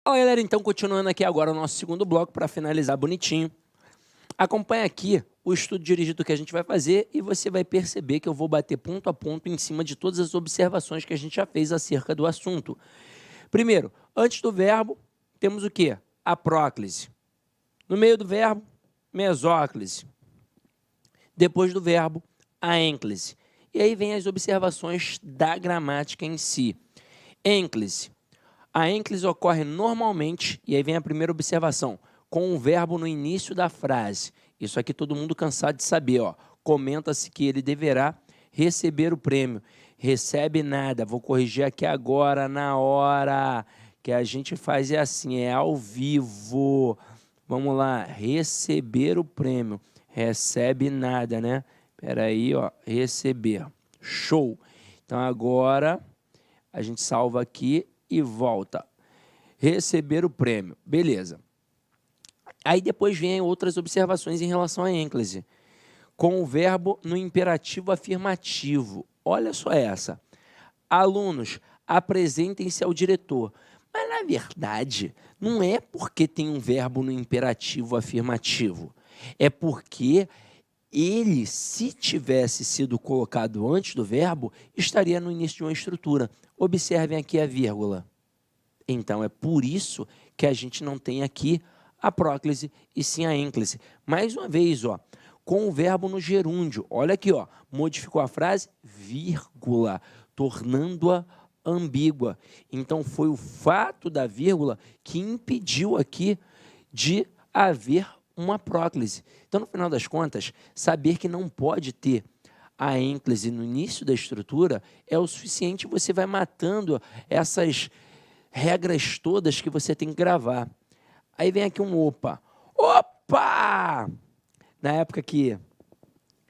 Fala, galera, então continuando aqui agora o nosso segundo bloco para finalizar bonitinho. Acompanha aqui o estudo dirigido que a gente vai fazer e você vai perceber que eu vou bater ponto a ponto em cima de todas as observações que a gente já fez acerca do assunto. Primeiro, antes do verbo, temos o quê? A próclise. No meio do verbo, mesóclise. Depois do verbo, a ênclise. E aí vem as observações da gramática em si. Ênclise. A ênclise ocorre normalmente, e aí vem a primeira observação, com o verbo no início da frase. Isso aqui todo mundo cansado de saber, ó. Comenta-se que ele deverá receber o prêmio. Recebe nada. Vou corrigir aqui agora, na hora que a gente faz é assim, é ao vivo. Vamos lá, receber o prêmio. Recebe nada, né? Espera aí, ó, receber. Show. Então agora a gente salva aqui e volta. Receber o prêmio. Beleza. Aí depois vem outras observações em relação à ênclise. Com o verbo no imperativo afirmativo. Olha só essa. Alunos, apresentem-se ao diretor. Mas, na verdade, não é porque tem um verbo no imperativo afirmativo. É porque ele, se tivesse sido colocado antes do verbo, estaria no início de uma estrutura. Observem aqui a vírgula. Então, é por isso que a gente não tem aqui a próclise e sim a ênclise. Mais uma vez, ó, com o verbo no gerúndio. Olha aqui, ó, modificou a frase, vírgula, tornando-a ambígua. Então, foi o fato da vírgula que impediu aqui de haver uma próclise. Então, no final das contas, saber que não pode ter a ênclise no início da estrutura é o suficiente, você vai matando essas regras todas que você tem que gravar. Aí vem aqui um opa. Opa! Na época que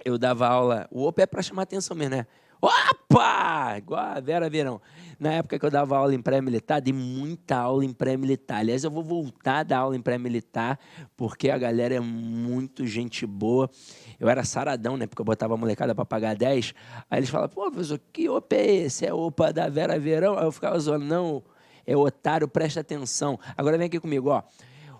eu dava aula, o opa é para chamar atenção mesmo, né? Opa! Igual a Vera Verão. Na época que eu dava aula em pré-militar, dei muita aula em pré-militar. Aliás, eu vou voltar a dar aula em pré-militar, porque a galera é muito gente boa. Eu era saradão, né? Porque eu botava a molecada para pagar 10. Aí eles falavam, pô, professor, que opa é esse? É opa da Vera Verão? Aí eu ficava zoando, não, é otário, presta atenção. Agora vem aqui comigo, ó.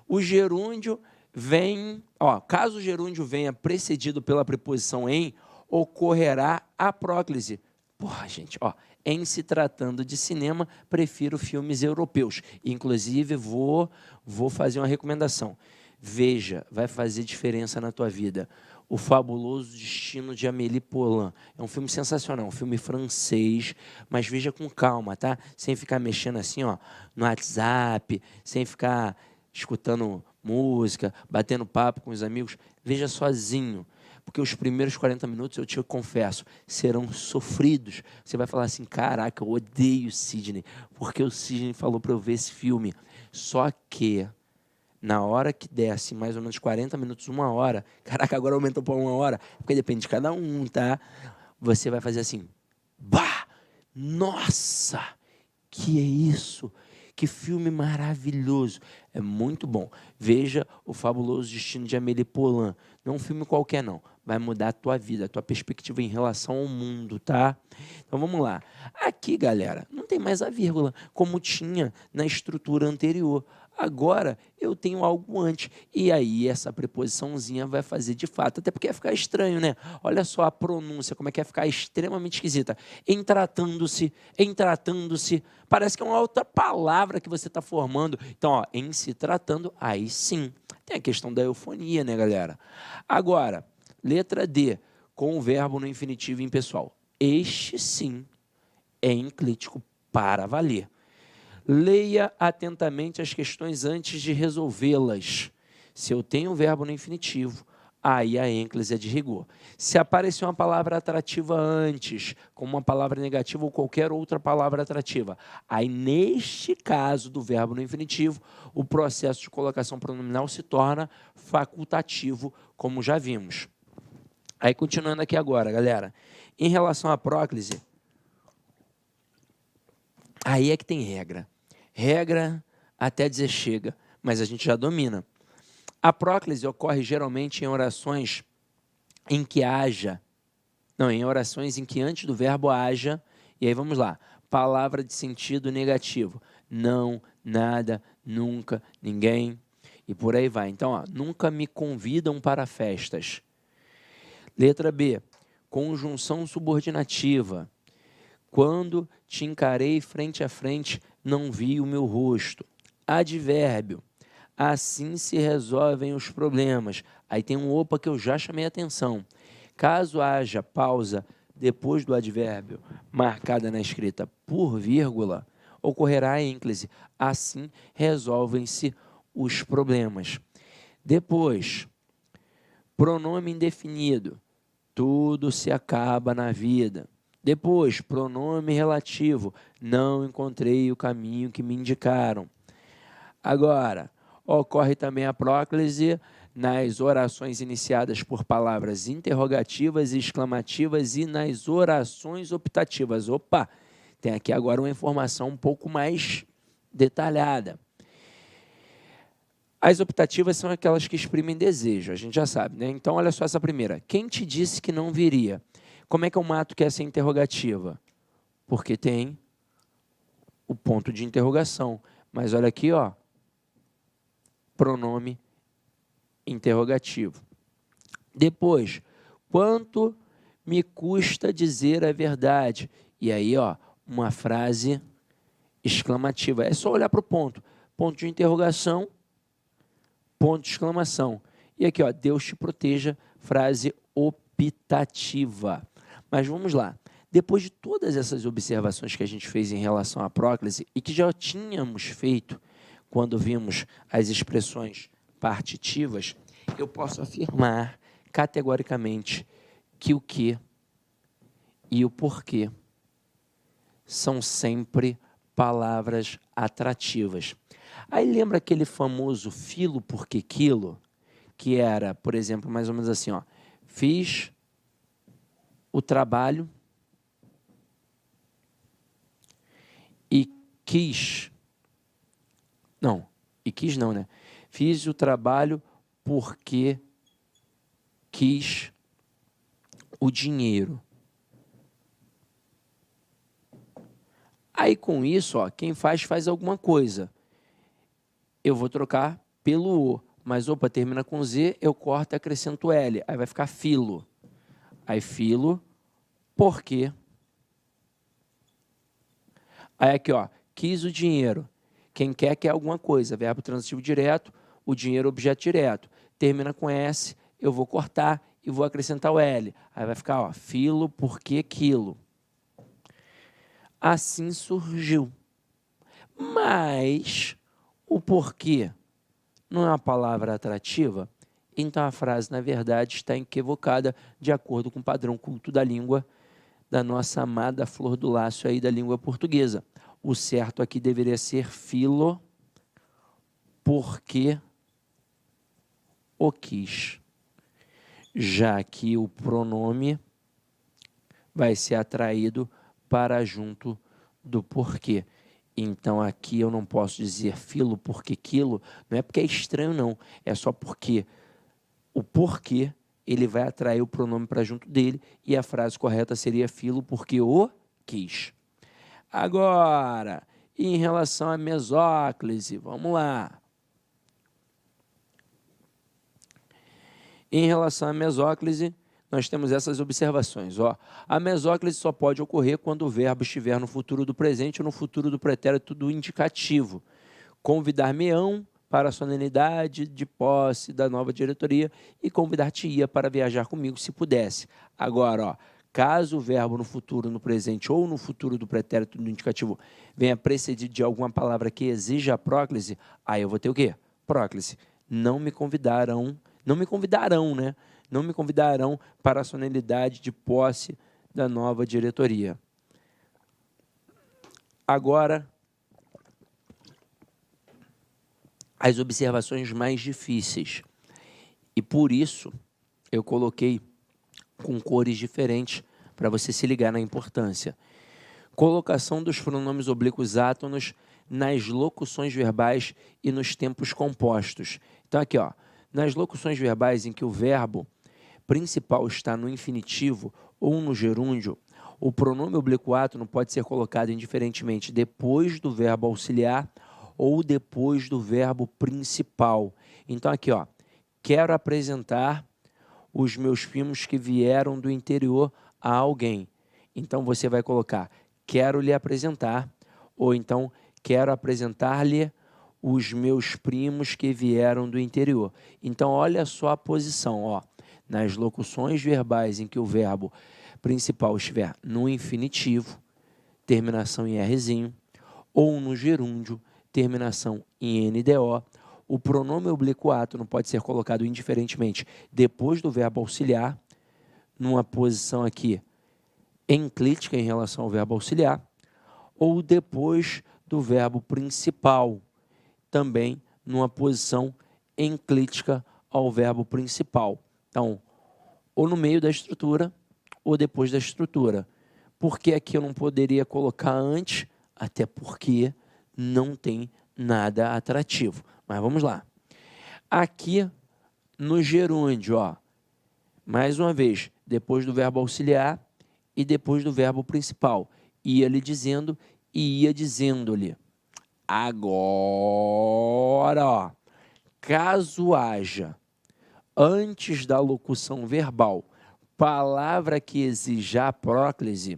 O gerúndio vem, ó, caso o gerúndio venha precedido pela preposição em, ocorrerá a próclise. Porra, gente, ó, em se tratando de cinema, prefiro filmes europeus. Inclusive, vou fazer uma recomendação. Veja, vai fazer diferença na tua vida. O Fabuloso Destino de Amélie Poulain. É um filme sensacional, um filme francês, mas veja com calma, tá? Sem ficar mexendo assim, ó, no WhatsApp, sem ficar escutando música, batendo papo com os amigos. Veja sozinho. Porque os primeiros 40 minutos, eu te confesso, serão sofridos. Você vai falar assim, caraca, eu odeio o Sidney, porque o Sidney falou para eu ver esse filme. Só que, na hora que desce, mais ou menos 40 minutos, 1 hora, caraca, agora aumentou para 1 hora, porque depende de cada um, tá? Você vai fazer assim, bah, nossa, que é isso? Que filme maravilhoso. É muito bom. Veja O Fabuloso Destino de Amélie Poulain. Não é um filme qualquer, não. Vai mudar a tua vida, a tua perspectiva em relação ao mundo, tá? Então, vamos lá. Aqui, galera, não tem mais a vírgula, como tinha na estrutura anterior. Agora, eu tenho algo antes. E aí, essa preposiçãozinha vai fazer de fato. Até porque vai ficar estranho, né? Olha só a pronúncia, como é que vai ficar extremamente esquisita. Em tratando-se. Parece que é uma outra palavra que você está formando. Então, ó, em se tratando, aí sim. Tem a questão da eufonia, né, galera? Agora, letra D, com o verbo no infinitivo impessoal. Este, sim, é enclítico para valer. Leia atentamente as questões antes de resolvê-las. Se eu tenho um verbo no infinitivo, aí a ênclise é de rigor. Se aparecer uma palavra atrativa antes, como uma palavra negativa ou qualquer outra palavra atrativa, aí neste caso do verbo no infinitivo, o processo de colocação pronominal se torna facultativo, como já vimos. Aí continuando aqui agora, galera, em relação à próclise, aí é que tem regra. Regra até dizer chega, mas a gente já domina. A próclise ocorre geralmente em orações em que em orações em que antes do verbo haja, e aí vamos lá, palavra de sentido negativo. Não, nada, nunca, ninguém, e por aí vai. Então, ó, nunca me convidam para festas. Letra B, conjunção subordinativa. Quando te encarei frente a frente, não vi o meu rosto. Advérbio, assim se resolvem os problemas. Aí tem um opa que eu já chamei a atenção. Caso haja pausa depois do advérbio marcada na escrita por vírgula, ocorrerá a ênclise. Assim resolvem-se os problemas. Depois, pronome indefinido. Tudo se acaba na vida. Depois, pronome relativo. Não encontrei o caminho que me indicaram. Agora, ocorre também a próclise nas orações iniciadas por palavras interrogativas e exclamativas e nas orações optativas. Opa, tem aqui agora uma informação um pouco mais detalhada. As optativas são aquelas que exprimem desejo, a gente já sabe, né? Então, olha só essa primeira. Quem te disse que não viria? Como é que eu mato que essa é interrogativa? Porque tem o ponto de interrogação. Mas olha aqui, ó, pronome interrogativo. Depois, quanto me custa dizer a verdade? E aí, ó, uma frase exclamativa. É só olhar para o ponto. Ponto de interrogação, ponto de exclamação. E aqui, ó, Deus te proteja, frase optativa. Mas vamos lá. Depois de todas essas observações que a gente fez em relação à próclise e que já tínhamos feito quando vimos as expressões partitivas, eu posso afirmar categoricamente que o que e o porquê são sempre palavras atrativas. Aí lembra aquele famoso filo porque quilo, que era, por exemplo, mais ou menos assim, ó, fiz o trabalho e quis, não, né? Fiz o trabalho porque quis o dinheiro. Aí com isso, ó, quem faz alguma coisa. Eu vou trocar pelo O, mas opa, termina com Z, eu corto e acrescento L, aí vai ficar filo. Aí filo, porque. Aí aqui, ó, quis o dinheiro. Quem quer alguma coisa, verbo transitivo direto, o dinheiro objeto direto. Termina com S, eu vou cortar e vou acrescentar o L. Aí vai ficar, ó, filo, porque quilo. Assim surgiu. Mas o porquê não é uma palavra atrativa? Então a frase, na verdade, está equivocada de acordo com o padrão culto da língua da nossa amada flor do lácio aí da língua portuguesa. O certo aqui deveria ser filo, porque o quis. Já que o pronome vai ser atraído para junto do porquê. Então, aqui eu não posso dizer filo porque quilo, não é porque é estranho, não. É só porque o porquê, ele vai atrair o pronome para junto dele e a frase correta seria filo porque o quis. Agora, em relação à mesóclise, vamos lá. Em relação à mesóclise, nós temos essas observações. Ó, a mesóclise só pode ocorrer quando o verbo estiver no futuro do presente ou no futuro do pretérito do indicativo. Convidar-me-ão para a solenidade de posse da nova diretoria e convidar-te-ia para viajar comigo se pudesse. Agora, ó, caso o verbo no futuro, no presente ou no futuro do pretérito do indicativo venha precedido de alguma palavra que exija a próclise, aí eu vou ter o quê? Próclise. Não me convidarão, né? Não me convidarão para a solenidade de posse da nova diretoria. Agora, as observações mais difíceis. E por isso, eu coloquei com cores diferentes para você se ligar na importância. Colocação dos pronomes oblíquos átonos nas locuções verbais e nos tempos compostos. Então, aqui, ó, nas locuções verbais em que o verbo principal está no infinitivo ou no gerúndio, o pronome oblíquo átono pode ser colocado indiferentemente depois do verbo auxiliar ou depois do verbo principal. Então aqui, ó, quero apresentar os meus primos que vieram do interior a alguém. Então você vai colocar quero lhe apresentar, ou então quero apresentar-lhe os meus primos que vieram do interior. Então olha só a posição, ó, nas locuções verbais em que o verbo principal estiver no infinitivo, terminação em Rzinho, ou no gerúndio, terminação em NDO, o pronome oblíquo átono pode ser colocado indiferentemente depois do verbo auxiliar, numa posição aqui enclítica em relação ao verbo auxiliar, ou depois do verbo principal, também numa posição enclítica ao verbo principal. Então, ou no meio da estrutura, ou depois da estrutura. Por que aqui eu não poderia colocar antes? Até porque não tem nada atrativo. Mas vamos lá. Aqui no gerúndio, ó, mais uma vez, depois do verbo auxiliar e depois do verbo principal. Ia-lhe dizendo e ia dizendo-lhe. Agora, ó, caso haja, antes da locução verbal, palavra que exija a próclise,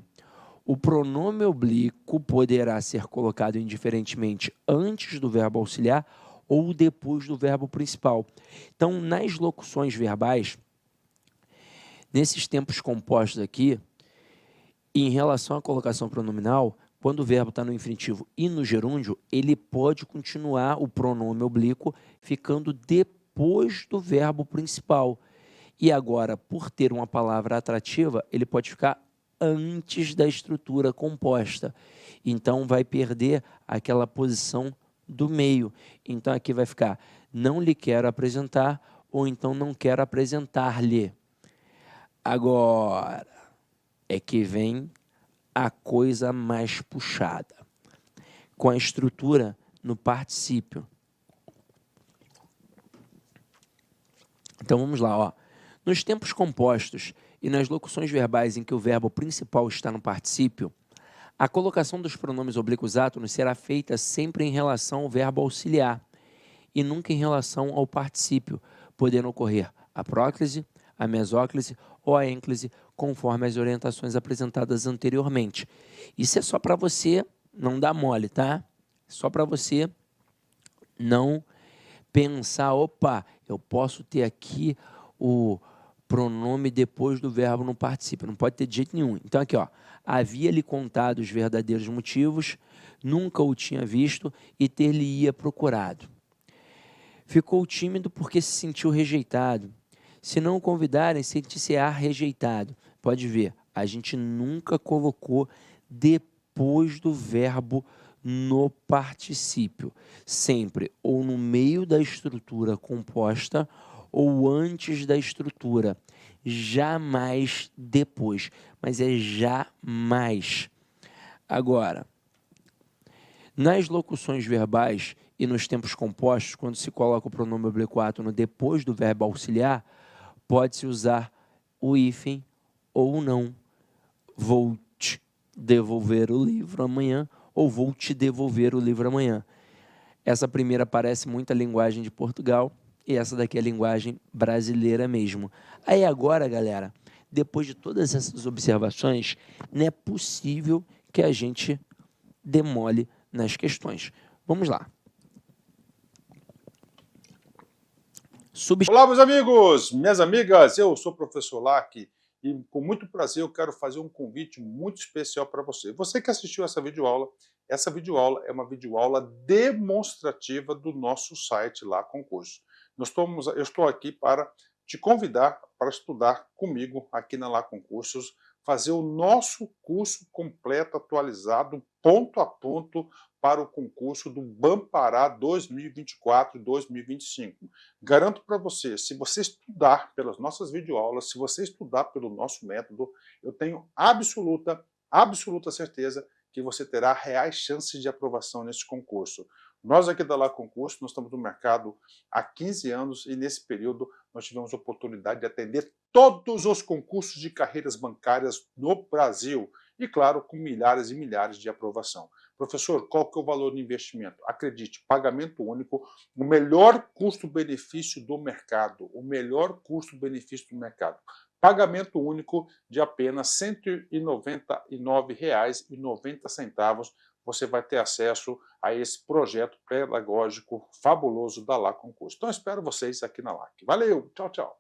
o pronome oblíquo poderá ser colocado indiferentemente antes do verbo auxiliar ou depois do verbo principal. Então, nas locuções verbais, nesses tempos compostos aqui, em relação à colocação pronominal, quando o verbo está no infinitivo e no gerúndio, ele pode continuar o pronome oblíquo ficando depois do verbo principal. E agora, por ter uma palavra atrativa, ele pode ficar antes da estrutura composta. Então, vai perder aquela posição do meio. Então, aqui vai ficar não lhe quero apresentar ou então não quero apresentar-lhe. Agora, é que vem a coisa mais puxada, com a estrutura no particípio. Então, vamos lá, ó. Nos tempos compostos e nas locuções verbais em que o verbo principal está no particípio, a colocação dos pronomes oblíquos átonos será feita sempre em relação ao verbo auxiliar e nunca em relação ao particípio, podendo ocorrer a próclise, a mesóclise ou a ênclise, conforme as orientações apresentadas anteriormente. Isso é só para você não dar mole, tá? Só para você não pensar, opa, eu posso ter aqui o pronome depois do verbo no particípio. Não pode ter de jeito nenhum. Então, aqui, ó, havia-lhe contado os verdadeiros motivos, nunca o tinha visto e ter-lhe-ia procurado. Ficou tímido porque se sentiu rejeitado. Se não o convidarem, sentir-se-á rejeitado. Pode ver, a gente nunca colocou depois do verbo no particípio. Sempre ou no meio da estrutura composta ou antes da estrutura. Jamais depois, mas é jamais. Agora, nas locuções verbais e nos tempos compostos, quando se coloca o pronome oblíquo átono depois do verbo auxiliar, pode-se usar o hífen ou não. Vou te devolver o livro amanhã ou vou te devolver o livro amanhã. Essa primeira parece muito a linguagem de Portugal e essa daqui é a linguagem brasileira mesmo. Aí agora, galera, depois de todas essas observações, não é possível que a gente demole nas questões. Vamos lá. Olá, meus amigos, minhas amigas, eu sou o professor Lac e com muito prazer eu quero fazer um convite muito especial para você. Você que assistiu essa videoaula é uma videoaula demonstrativa do nosso site lá, Concurso. Eu estou aqui para te convidar para estudar comigo aqui na Lá Concursos, fazer o nosso curso completo, atualizado, ponto a ponto, para o concurso do Bampará 2024-2025. Garanto para você, se você estudar pelas nossas videoaulas, se você estudar pelo nosso método, eu tenho absoluta certeza que você terá reais chances de aprovação nesse concurso. Nós aqui da Lá Concurso, nós estamos no mercado há 15 anos e nesse período nós tivemos a oportunidade de atender todos os concursos de carreiras bancárias no Brasil e, claro, com milhares e milhares de aprovação. Professor, qual que é o valor do investimento? Acredite, pagamento único, o melhor custo-benefício do mercado, o melhor custo-benefício do mercado. Pagamento único de apenas R$ 199,90. Você vai ter acesso a esse projeto pedagógico fabuloso da LA Concurso. Então, espero vocês aqui na LAC. Valeu, tchau, tchau.